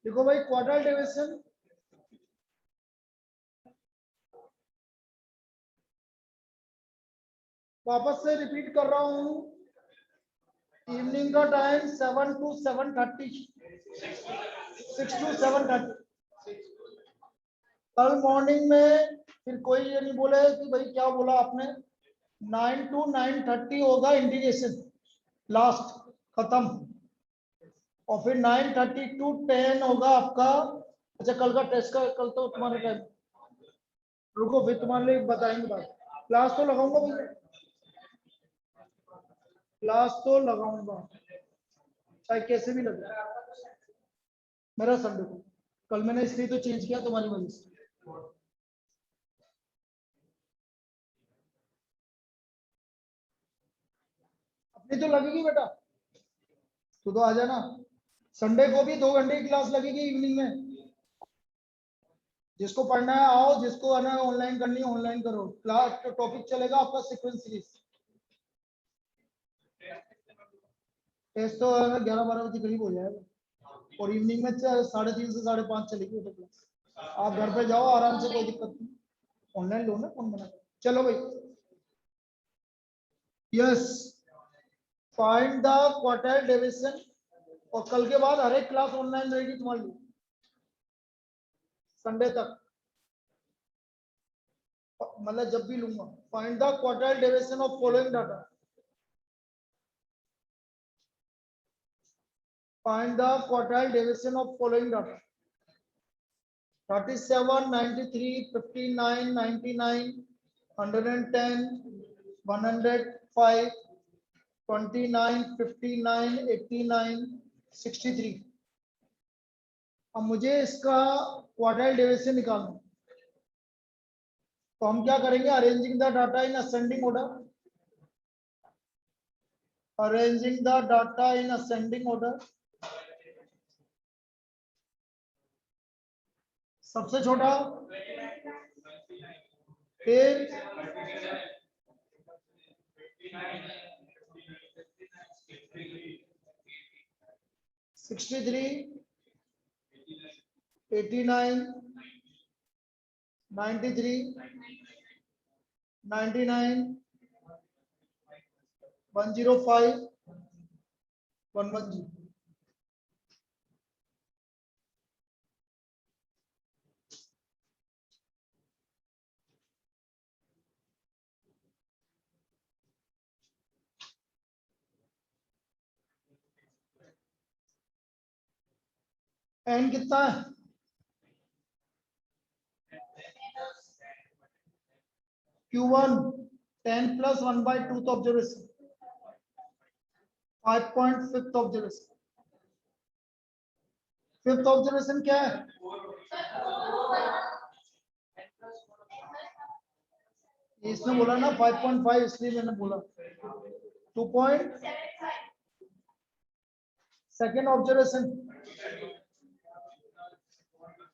देखो भाई quartile deviation वापस से रिपीट कर रहा हूं, इवनिंग का टाइम 7 to 7:30, 6 to 7:30। कल मॉर्निंग में फिर कोई ये नहीं बोले कि भाई क्या बोला आपने, 9 to 9:30 होगा इंटीग्रेशन लास्ट खत्म, और फिर 9:30 to 10 होगा आपका। अच्छा कल का टेस्ट का, कल तो तुम्हारा टाइम, रुको फिर तुम्हारे लिए बताएंगे बात। क्लास तो लगाऊंगा भैया, क्लास तो लगाऊंगा चाहे कैसे भी लगे, मेरा संडे को। कल मैंने इसलिए तो चेंज किया तुम्हारी वजह से। अपनी तो लगेगी बेटा, तू तो आ जाना। संडे को भी 2 घंटे की क्लास लगेगी इवनिंग में। जिसको पढ़ना है आओ, जिसको आना है ऑनलाइन करनी है ऑनलाइन करो। क्लास तो टॉपिक चलेगा आपका सीक्वेंस सीरीज। टेस्ट तो 11-12 बजे करीब हो जाएगा, और इवनिंग में 3:30 से 5:30 चलेगी तो क्लास। आप घर पे जाओ आराम से, कोई दिक्कत नहीं, ऑनलाइन लो ना, कौन मना कर। चलो भाई, yes, find the quartile deviation. और कल के बाद हर एक क्लास ऑनलाइन रहेगी तुम्हारी संडे तक, मतलब जब भी लूंगा। Find the quartile deviation of following data. Find the quartile deviation of following data: 37, 93, 59, 99, 110, 105, 29, 59, 89, 63। अब मुझे इसका क्वार्टाइल डेविएशन निकालना है, तो हम क्या करेंगे, arranging the data in ascending order. Arranging the data in ascending order. सबसे छोटा, फिर 63, 89, 93, 99, 105, 110। एन कितना है? Q1 10 plus 1/2 observation, 5.5 observation. Fifth observation क्या है? इसने बोला ना 5.5, इसलिए मैंने बोला 2. Second observation.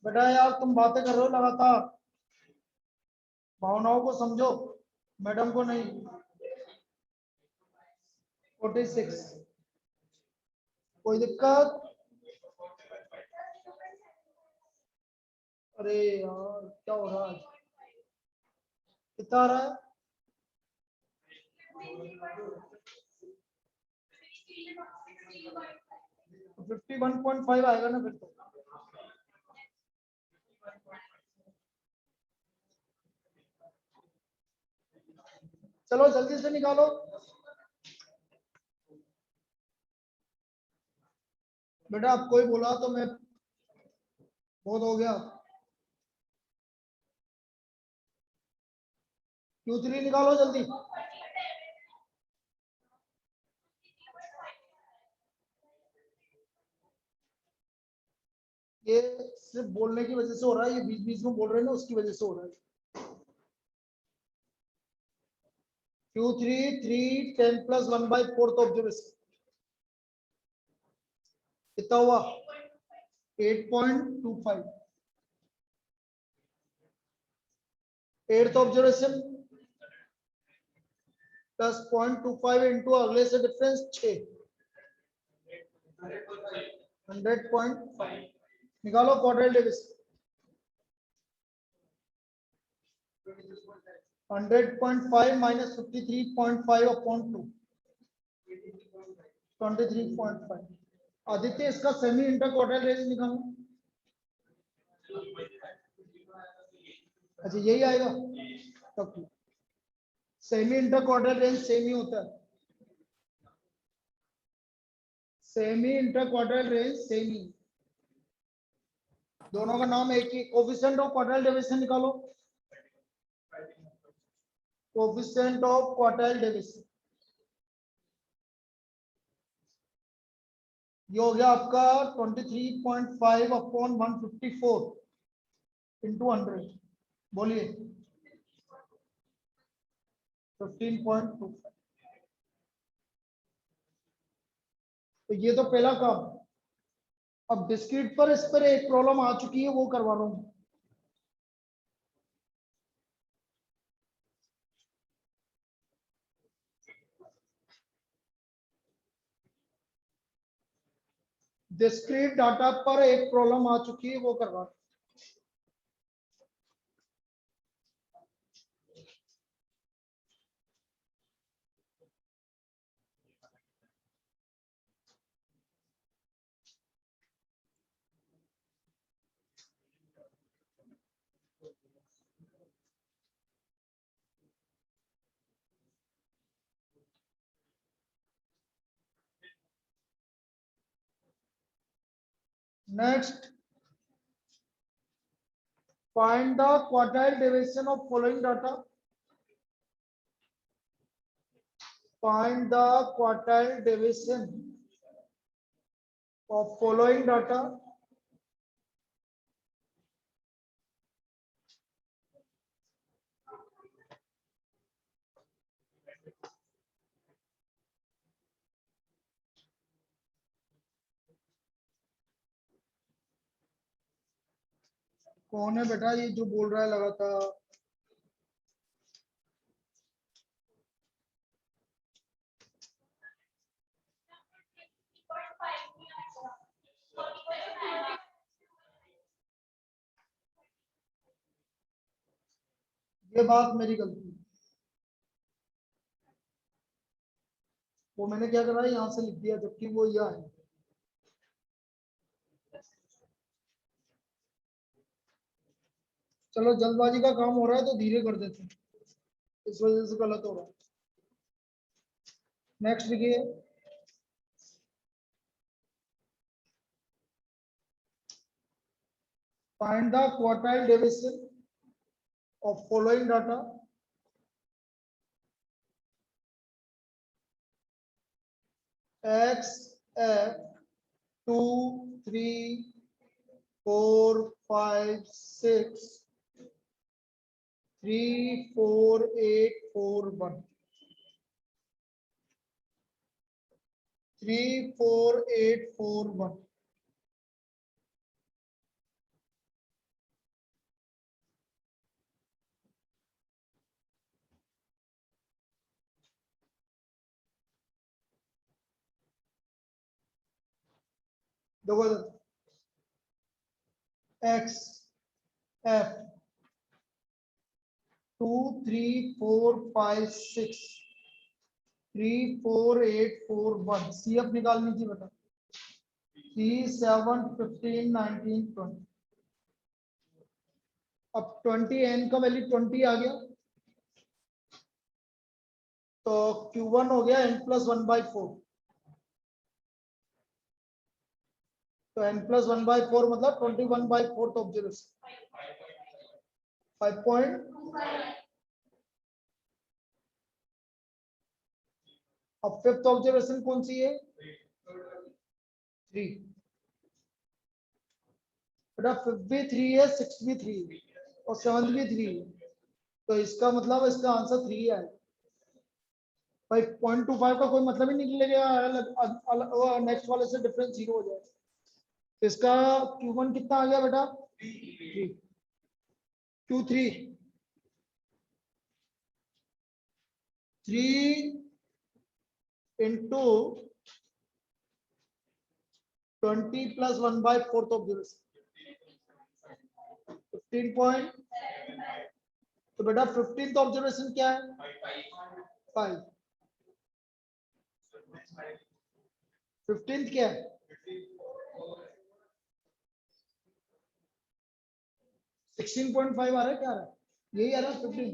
बेटा यार तुम बातें कर रहे हो लगातार, भावनाओं को समझो, मैडम को नहीं। 46। कोई दिक्कत? अरे यार क्या हो रहा है, कितना आ रहा है? 51.5 आएगा ना फिर तो। चलो जल्दी से निकालो। बेटा आप कोई बोला तो मैं, बहुत हो गया। Q3 निकालो जल्दी। ये सिर्फ बोलने की वजह से हो रहा है, ये बीच बीच में बोल रहे हैं ना, उसकी वजह से हो रहा है। Q3 3 10 plus 1/4 ऑब्जर्वेशन कितना हुआ? 8.25। एट्थ ऑब्जर्वेशन प्लस 0.25 इंटू अगले से डिफरेंस 6, 100.5। निकालो क्वाड्रेल डेविसन 100.5 minus 53.5 upon 2 23.5। आदित्य इसका सेमी इंटर क्वाड्रेल रेंज निकालो। अच्छा यही आएगा तब ठीक। सेमी इंटर क्वाड्रेल रेंज सेम ही होता है, सेमी इंटर क्वाड्रेल रेंज सेम ही, दोनों का नाम एक ही। कोफिशिएंट ऑफ क्वाड्रेल डेविएशन निकालो, कोफिशिएंट ऑफ क्वाड्रेल डेविएशन ये हो गया आपका 23.5 अपॉन 154 इंटू 100, बोलिए 15.25। तो ये तो पहला काम। अब डिस्क्रीट पर इस पर एक प्रॉब्लम आ चुकी है, वो करवा रहा हूं। डिस्क्रीट डाटा पर एक प्रॉब्लम आ चुकी है, वो करवा। Next, find the quartile deviation of following data. Find the quartile deviation of following data. कौन है बेटा ये जो बोल रहा है लगातार? ये बात मेरी गलती है। वो मैंने क्या करा है, यहाँ से लिख दिया, जबकि वो यह है। चलो जल्दबाजी का काम हो रहा है तो धीरे कर देते हैं, इस वजह से गलत हो रहा है। नेक्स्ट लिखिए, find the quartile deviation of following data. X, F, 2, 3, 4, 5, 6, 3, 4, 8, 4, 1. 3, 4, 8, 4, 1. देखो X, F, 2, 3, 4, 5, 6, 3, 4, 8, 4, 1. CF निकालनी थी बेटा। 3, 7, 15, 19, 20. अब 20 n का वैल्यू 20 आ गया, तो Q1 हो गया n+1/4। तो n+1/4 मतलब 21/4 ऑब्जर्वेशन 5 पॉइंट। अब फिफ्थ ऑब्जर्वेशन कौन सी है? 3। बेटा फिफ्थ भी 3 है, सिक्स भी 3 है और सेवंथ भी 3 है, तो इसका मतलब इसका आंसर 3 है भाई। 0.25 का कोई मतलब ही नहीं निकलेगा, नेक्स्ट वाले से डिफरेंस 0 हो जाएगा। तो इसका Q1 कितना आ गया बेटा? 3। Q3 3 into 20 + 1/4 ऑब्जर्वेशन 15 पॉइंट, तो बेटा 15th ऑब्जर्वेशन क्या है? 5। 15th क्या है? 16.5 आ रहा है, क्या आ रहा है? यही आ रहा है 15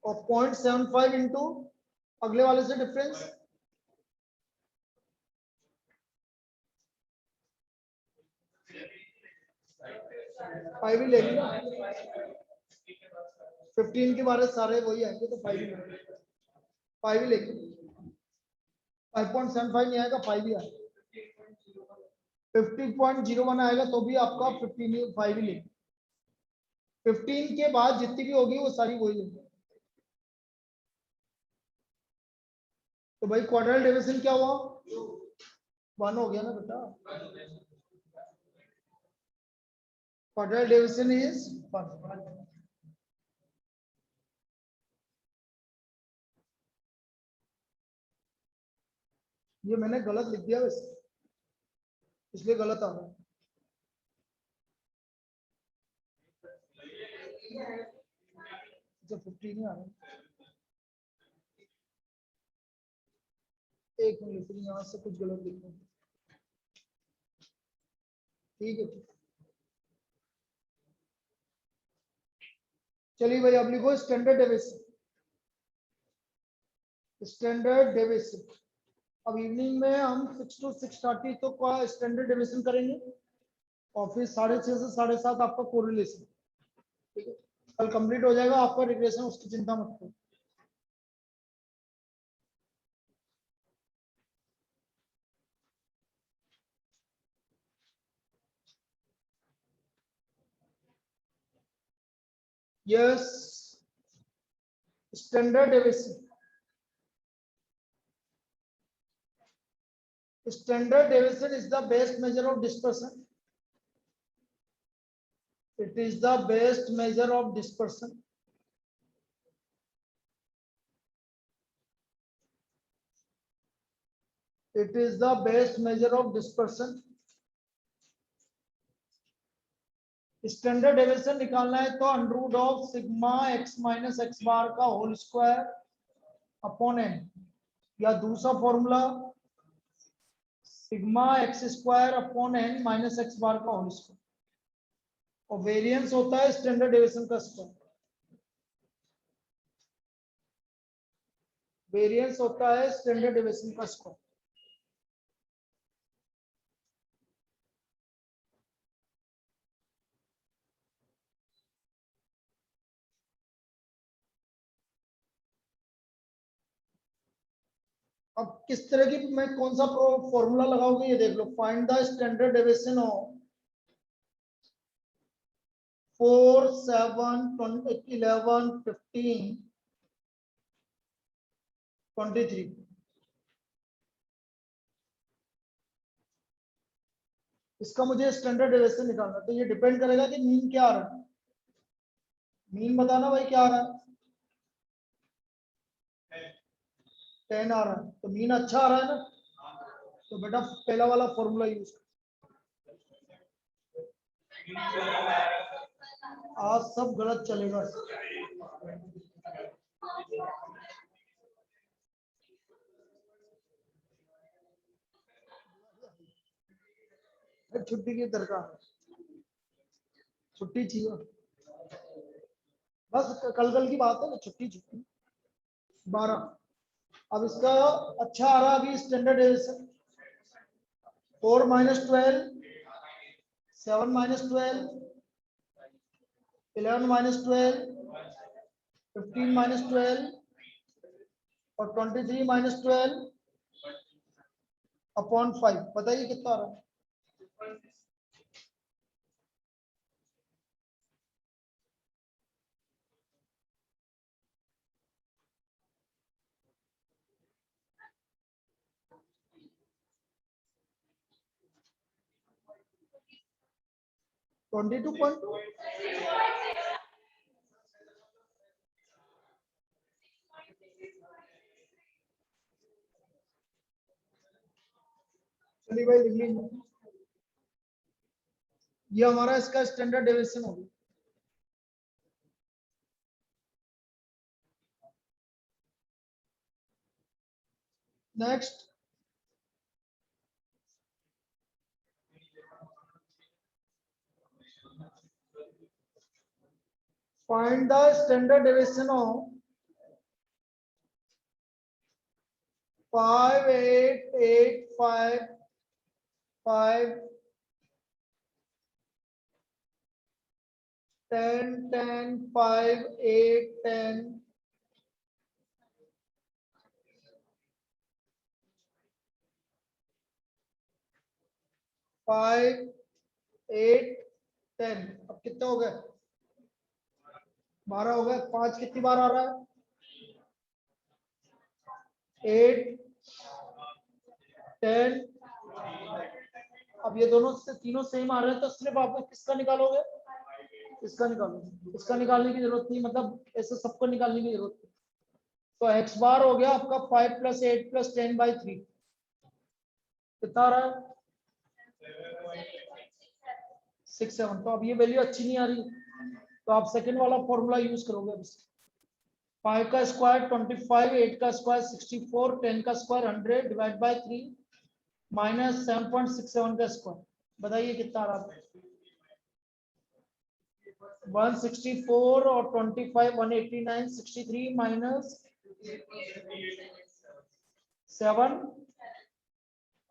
और 0.75 इंटू अगले वाले से डिफरेंस, फाइव ही लेंगे ना, 15 के बारे सारे वही आएंगे तो 5 ही लेंगे, 5 ही लेंगे, 5.75 नहीं आएगा, 5 ही आएगा। 50.01 आएगा तो भी आपका 15 5 ही लेंगे। 15 के बाद जितनी भी होगी वो सारी वही लेंगे। तो भाई क्वाड्रेटिक डिवीजन क्या हुआ? 1 हो गया ना बेटा, क्वाड्रेटिक डिवीजन इज 1। ये मैंने गलत लिख दिया वैसे, इसलिए गलत आ रहा है। जब 15 नहीं आ रहा, एक मिनट, फिर यहाँ से कुछ गलत लिख रहा हूँ। ठीक है, चलिए भाई अब लिखो स्टैंडर्ड डेविएशन। स्टैंडर्ड डेविएशन अब इवनिंग में हम 6 to 6:30 तो का स्टैंडर्ड डेविएशन करेंगे और फिर 6:30 से 7:30 आपका कोरिलेशन। ठीक है, कल कंप्लीट हो जाएगा आपका रिग्रेशन, उसकी चिंता मत करो। Yes, standard deviation. Standard deviation is the best measure of dispersion. It is the best measure of dispersion. It is the best measure of dispersion. Standard deviation निकालना है तो under root of sigma x minus x bar का whole square upon n, या दूसरा formula sigma x square upon n minus x bar का whole square, और variance होता है स्टैंडर्ड डेविएशन का स्क्वायर। वेरिएंस होता है स्टैंडर्ड डेविएशन का स्क्वायर। अब किस तरह की मैं कौन सा फॉर्मूला लगाओगे ये देख लो। Find the standard deviation of 4, 7, 11, 15, 23। इसका मुझे स्टैंडर्ड डेविएशन निकालना, तो ये डिपेंड करेगा कि मीन क्या आ रहा है। मीन बताना भाई क्या आ रहा है, 10 आ रहा है, तो मीन अच्छा आ रहा है ना, तो बेटा पहला वाला फॉर्मूला यूज। आज सब गलत चलेगा। छुट्टी की दरकार, छुट्टी चाहिए बस, कल की बात है ना, छुट्टी 12। अब इसका अच्छा आ रहा अभी स्टैंडर्ड डेविएशन 4 - 12, 7 - 12, 11 - 12, 15 - 12 और 23 - 12 अपॉन 5। बताइए कितना आ रहा है? $22.2। चलिए भाई लिख लीजिए। ये हमारा इसका स्टैंडर्ड डेविएशन हो गया। Next, find the standard deviation of 5, 8, 8, 5, 5, 10, 10, 5, 8, 10, 5, 8, 10। अब कितने हो गए? 12 हो गए। 5 कितनी बार आ रहा है? 8, 10। अब ये दोनों से तीनों सेम आ रहे हैं, तो सिर्फ आप किसका निकालोगे? इसका निकालोगे। इसका निकालने की जरूरत नहीं, मतलब ऐसे सबको निकालने की जरूरत नहीं। तो एक्स बार हो गया आपका 5 + 8 + 10/3। कितना आ रहा है? 6, 7। तो अब ये वैल्यू अच्छी नहीं आ रही, तो आप सेकंड वाला फॉर्मूला यूज करोगे। 5 का स्क्वायर 25, 8 का स्क्वायर 64, 10 का स्क्वायर 100 डिवाइड बाय 3 माइनस 7.67 का स्क्वायर। बताइए कितना आ रहा है? 164 और 25 189, 63 माइनस 7।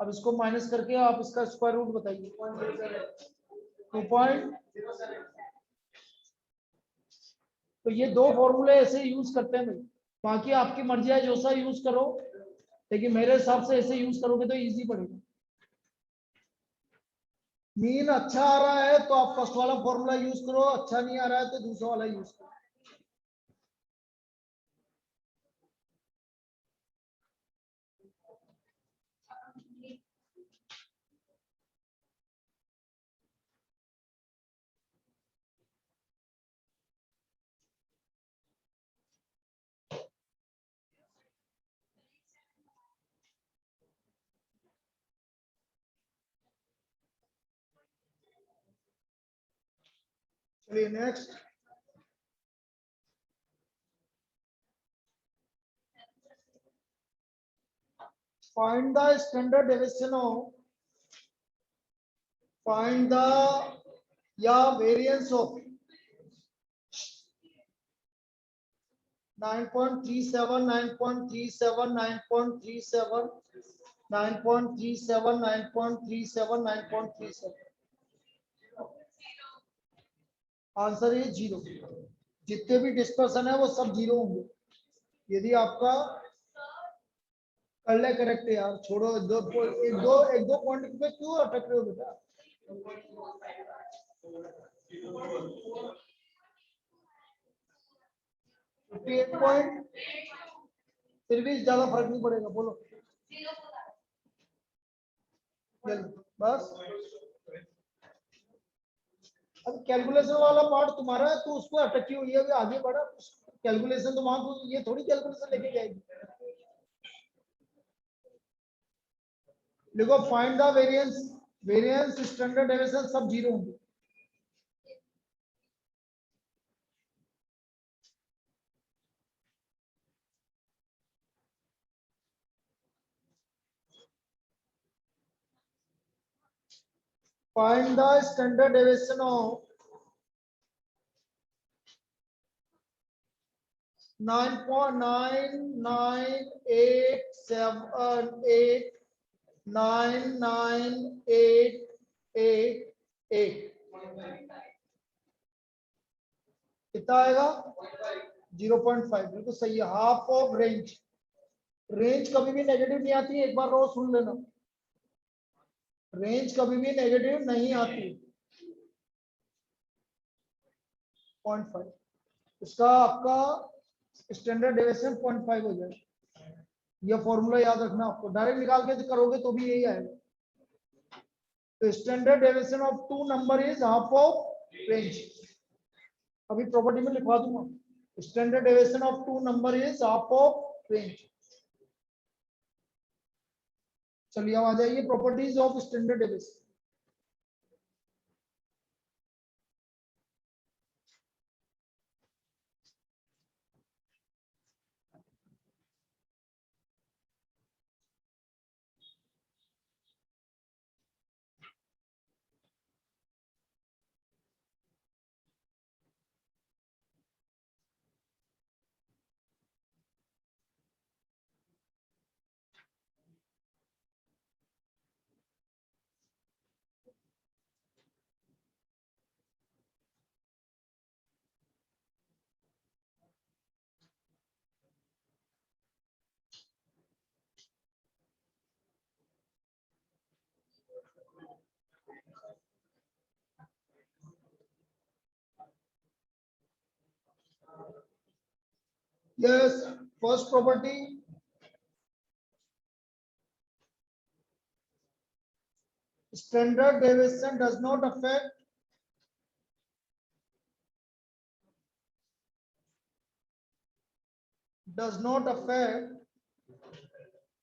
अब इसको माइनस करके आप इसका स्क्वायर रूट बताइए। 2. तो ये दो फॉर्मूले ऐसे यूज करते हैं भाई। बाकी आपकी मर्जी है, जो सा यूज करो, लेकिन मेरे हिसाब से ऐसे यूज करोगे तो इजी पड़ेगा। मीन अच्छा आ रहा है तो आप फर्स्ट वाला फॉर्मूला यूज करो, अच्छा नहीं आ रहा है तो दूसरा वाला यूज करो। चलिए next, find the standard deviation of, find the variance of 9.37, 9.37, 9.37, 9.37, 9.37, 9.37। Answer है 0। जितने भी डिस्पर्सन है वो सब 0 होंगे यदि आपका कर ले करेक्ट। यार छोड़ो, एक दो पॉइंट पे क्यों अटक रहे हो बेटा? 58 पॉइंट, फिर भी ज्यादा फर्क नहीं पड़ेगा। बोलो बस। अब कैलकुलेशन वाला पार्ट तुम्हारा है, तो उसको अटकी हुई है, आगे बढ़ा। कैलकुलेशन तो वहां को, ये थोड़ी कैलकुलेशन लेके जाएगी। देखो find the variance, variance standard deviation सब 0 होंगे। Find the standard deviation of 9.988998888। कितना आएगा? 0.5। बिल्कुल सही है, हाफ ऑफ रेंज। रेंज कभी भी नेगेटिव नहीं आती, एक बार रो सुन लेना। रेंज कभी भी नेगेटिव नहीं आती। 0.5 इसका आपका स्टैंडर्ड डेविएशन 0.5 हो जाए। ये फॉर्मूला याद रखना आपको, डायरेक्ट निकाल के करोगे तो भी यही आएगा। तो standard deviation of two number is half of range. अभी प्रॉपर्टी में लिखवा दूंगा, standard deviation of two number is half of range. चलिए अब आ जाइए properties of standard deviation. Yes, first property. Standard deviation does not affect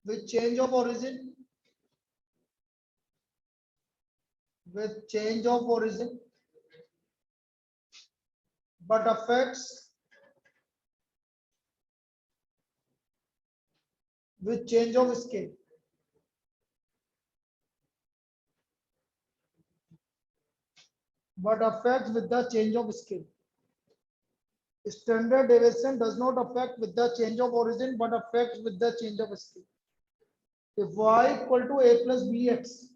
with change of origin, but affects with change of scale. But affects with the change of scale. Standard deviation does not affect with the change of origin, but affects with the change of scale. If y equal to a plus bx,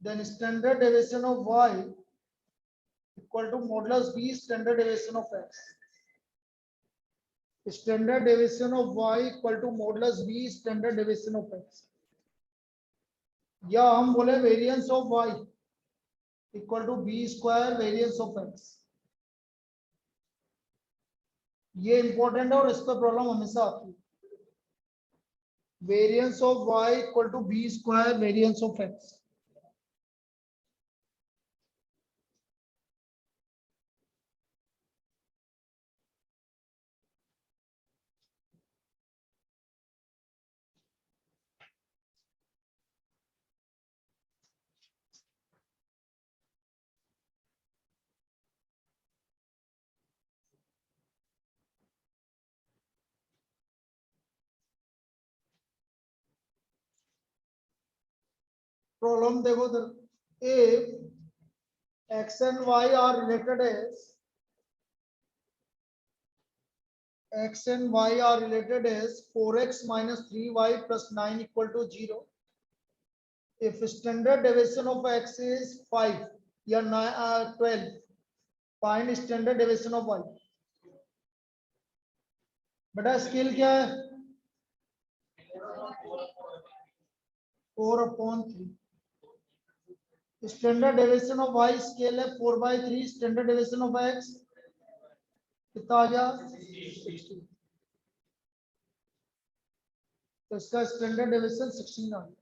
then standard deviation of y equal to modulus b standard deviation of x. Standard deviation of y equal to modulus b standard deviation of x. या हम बोले variance of y equal to b square variance of x. ये important है और इस पर problem हमेशा आती है. Variance of y equal to b square variance of x. Problem देखो if x and y are related as x and y are related as 4x minus 3y plus 9 equal to 0. If standard deviation of x is 5 या 12, find standard deviation of y. बेटा scale क्या है? 4/3. Standard deviation of y scale है 4/3. Standard deviation of x कितना आ गया? 16. तो इसका standard deviation 16 आ गया.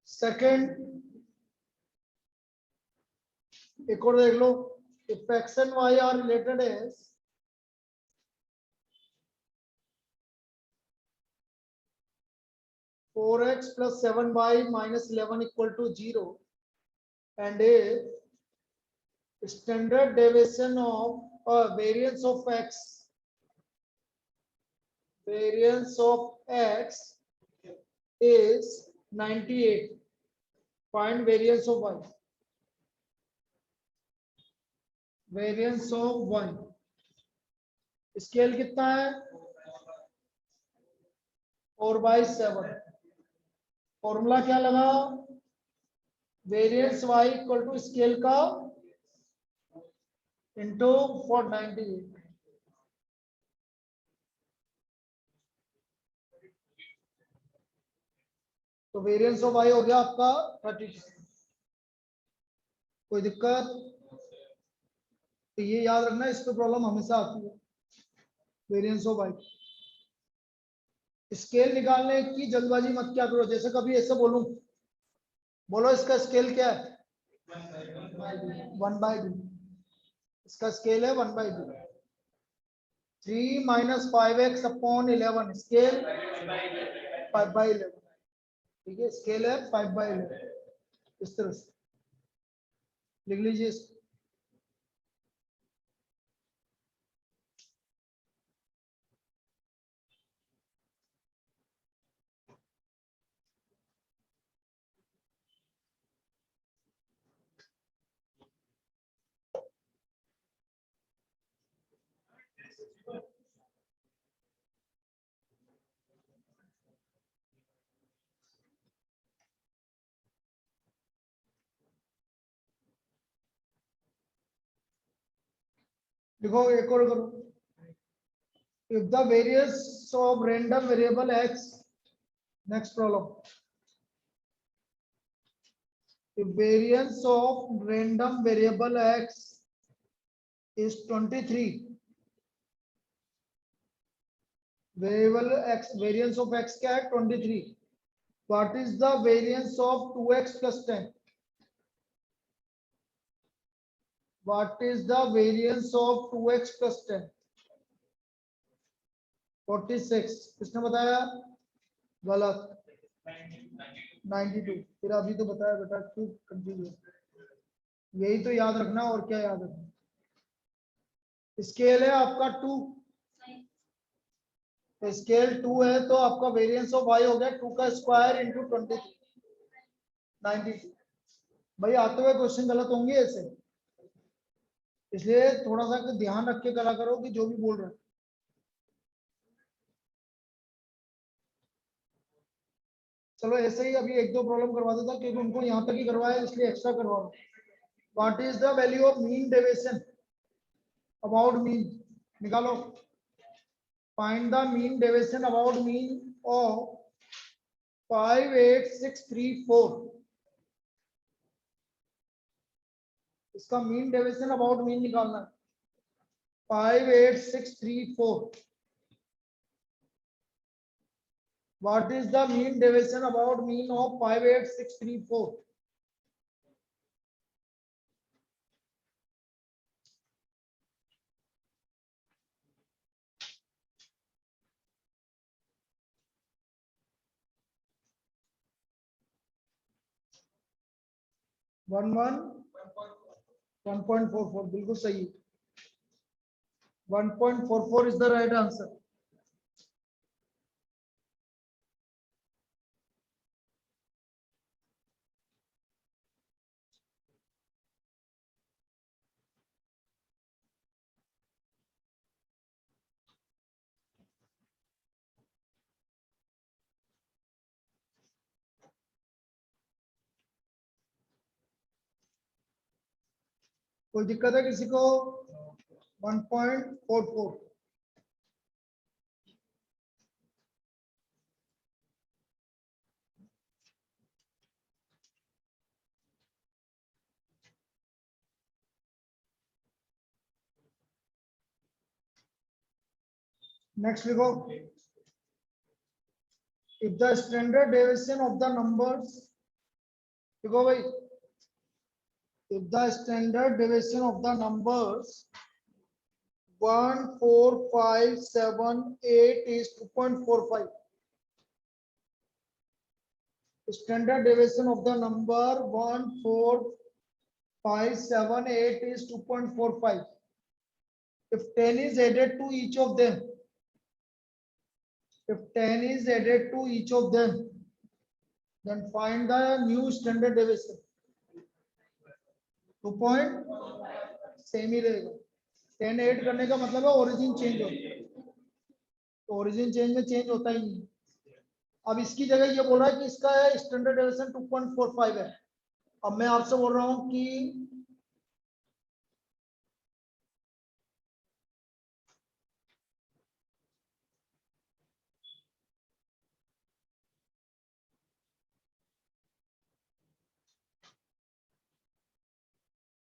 सेकेंड एक और देख लो. If x and y are related as 4x plus 7y minus 11 equal to 0, and if standard deviation of variance of x is 98, find variance of y. Variance of y scale कितना है? 4/7. Formula क्या लगा? Variance y equal to scale का into 498. तो variance of y हो गया आपका 32. कोई दिक्कत? तो ये याद रखना, इस पे प्रॉब्लम हमेशा आती है. Variance of y. स्केल निकालने की जल्दबाजी मत क्या करो. जैसे कभी ऐसे बोलूं, बोलो इसका स्केल क्या है? 1/2. इसका स्केल है 1/2. 3 - 5x/11 स्केल 5/11. ठीक है, स्केल है 5/11. इस तरह से लिख लीजिए. देखो एक और करो. If the variance of random variable x, next problem. If variance of random variable x is 23, variable x, variance of x क्या है 23. What is the variance of 2x plus 10? What is the variance of 2x plus 10? 46. किसने बताया? गलत. 92. फिर अभी तो बताया बेटा, क्यों कंफ्यूज है? यही तो याद रखना, और क्या याद रखना. स्केल है आपका 2, तो स्केल 2 है तो आपका वेरिएंस ऑफ y हो गया 2 का स्क्वायर इंटू 23, 92. भाई आते हुए क्वेश्चन गलत होंगे ऐसे, इसलिए थोड़ा सा ध्यान रख के करा करो कि जो भी बोल रहे हैं. चलो ऐसे ही अभी एक दो प्रॉब्लम करवा देता, क्योंकि उनको यहाँ तक ही करवाया इसलिए एक्स्ट्रा करवा रहा हूँ. What is the value of mean deviation about mean? निकालो. Find the mean deviation about mean of 58634. इसका मीन डेविएशन अबाउट मीन निकालना है. 58634. What is the mean deviation about mean of 58634? One 1.44. बिल्कुल सही. 1.44 is the right answer. कोई दिक्कत है किसी को? 1.44. नेक्स्ट लिखो. If the standard deviation of the numbers, देखो भाई, if the standard deviation of the numbers 1, 4, 5, 7, 8 is 2.45. Standard deviation of the number 1, 4, 5, 7, 8 is 2.45. If 10 is added to each of them, if 10 is added to each of them, then find the new standard deviation. 2 point same ही रहेगा. 10 add करने का मतलब है origin change होता है, तो origin change में change होता ही नहीं. अब इसकी जगह ये बोल रहा है कि इसका है स्टैंडर्ड डेविएशन 2.45 है. अब मैं आपसे बोल रहा हूं कि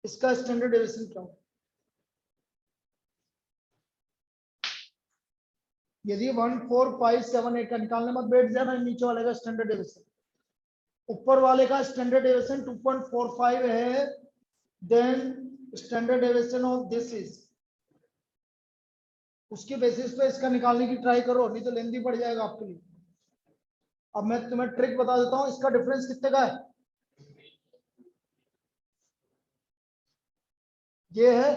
इसका स्टैंडर्ड डेविएशन क्या हो. यदि 1, 4, 5, 7, 8 का निकालने मत बैठ जाना. नीचे वाले का स्टैंडर्ड डेविएशन, ऊपर वाले का स्टैंडर्ड डेविएशन 2.45 है, then standard deviation of this is, उसके बेसिस पे इसका निकालने की ट्राई करो, नहीं तो लेंदी पड़ जाएगा आपके लिए. अब मैं तुम्हें ट्रिक बता देता हूं. इसका डिफरेंस कितने का है? ये है.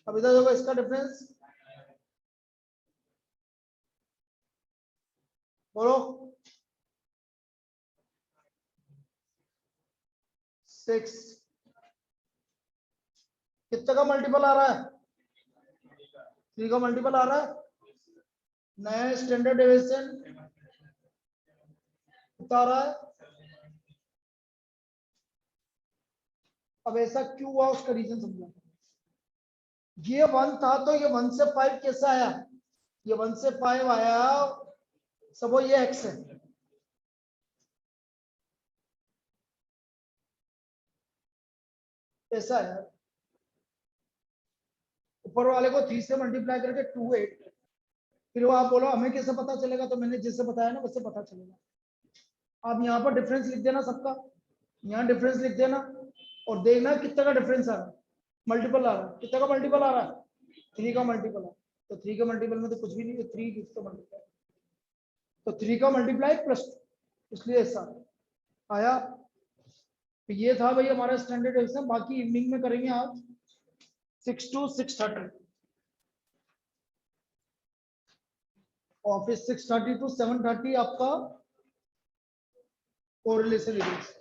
अब इधर देखो इसका डिफरेंस, बोलो. 6. कितने का मल्टीपल आ रहा है? 3 का मल्टीपल आ रहा है. नया स्टैंडर्ड डेविएशन बता रहा है. अब ऐसा क्यों हुआ, उसका रीजन समझो. ये 1 था तो ये 1 से 5 कैसे आया? ये 1 से 5 आया, सब ये x है। ऐसा है, ऊपर वाले को 3 से मल्टीप्लाई करके 2 8, फिर वो आप बोलो हमें कैसे पता चलेगा, तो मैंने जैसे बताया ना वैसे पता चलेगा। आप यहाँ पर डिफरेंस लिख देना सबका, यहाँ डिफरेंस लिख देना और देखना कितने का डिफरेंस आ रहा है, मल्टीपल आ रहा है। कितने का मल्टीपल आ रहा है? 3 का मल्टीपल है, तो 3 के मल्टीपल में तो कुछ भी नहीं है, 3 तो मल्टीपल, तो 3 का मल्टीप्लाई +2, इसलिए ऐसा आया। तो ये था भाई हमारा स्टैंडर्ड एग्जाम। बाकी इवनिंग में करेंगे आज 6 to 6:30, और फिर 6:30 to 7:30 आपका कोरिलेशन एग्जाम।